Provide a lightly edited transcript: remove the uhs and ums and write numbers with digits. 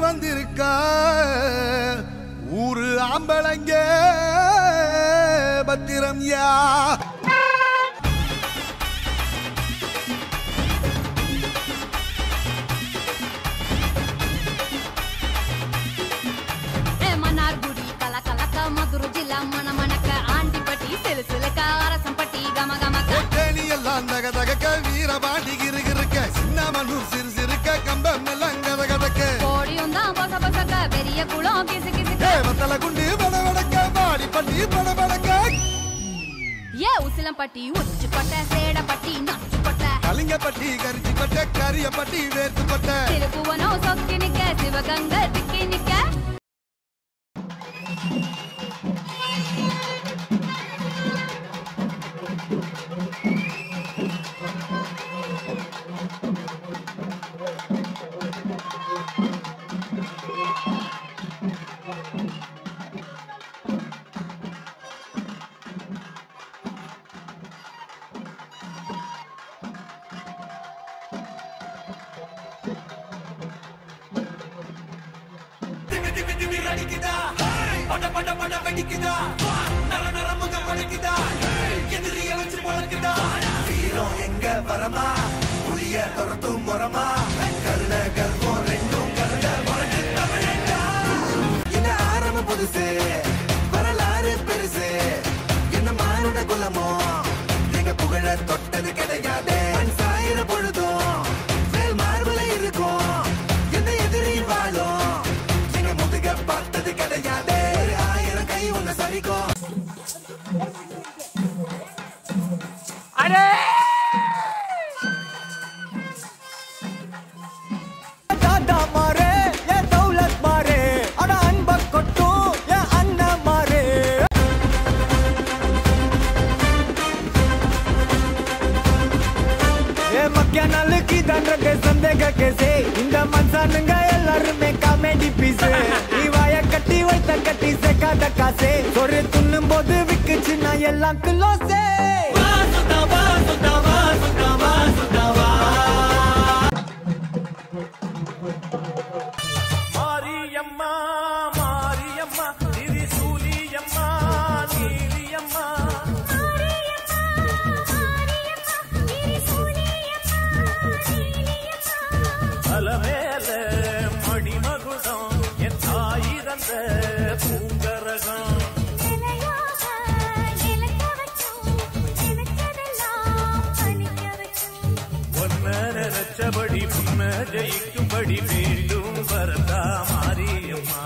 வந்திருக்கா ஊரு ஆம்பளங்க பத்திரம் யா மன்னார்குடி கலக்கலக்க மதுரை ஜில்லா மணமணக்க ஆண்டிப்பட்டி சிலுசிலுக்க அரசம்பட்டி கமகமக்க தேனி எல்லாம் தக தகக்க வீரபாண்டி கிருகிருக்க சின்னமனூர் சிறு சிறுக்க கம்பம் எல்லாம் கதகதக்க கோடியும் தான் பச பசக்க பெரிய குளம் கிசு கிசுக்க வத்தல குண்டு படபடக்க பாடிப்பட்டி படபடக்க ஏ உசிலம்பட்டி உச்சிப்பட்ட சேடப்பட்டி நச்சுப்பட்ட கலிங்கப்பட்டி கரிச்சிப்பட்ட கரியப்பட்டி வேர்த்துப்பட்ட திருப்புவனம் சொக்கி நிக்க சிவகங்கை திக்கி நிக்க எங்க வரமா புளிய துரத்தும் முறமா கருண கர்வம் ரெண்டும் கருண என்ன ஆரம்ப புதுசு வரலாறு பெருசு என்ன மானுட குலமோ எங்க புகழ தொட்டது கிடையாது சாயிர பொழுதும் மேல் மார்புல இருக்கும் என்ன எதிரி வாழும் எங்க முதுக பார்த்தது கிடையாது 1000 கை உன்னை சரிக்கும் இந்த மனுஷனுங்க எல்லாருமே காமெடி பீஸ் இவாய கட்டி வைத்த கட்டி சேர்க்காத காசே ஒரு துண்ணும் போது விக்குச்சு நான் எல்லாம் கிலோசே மாரியம்மா மாரியம்மா திரிசூலியம்மா நீலியம்மா அலமேல மணிமகுடம் என் தாயிரந்த பூங்கரகம் ஒன்ன நினைச்சபடி முன்ன ஜெயிக்கும்படி மீண்டும் வரதா மாரியம்மா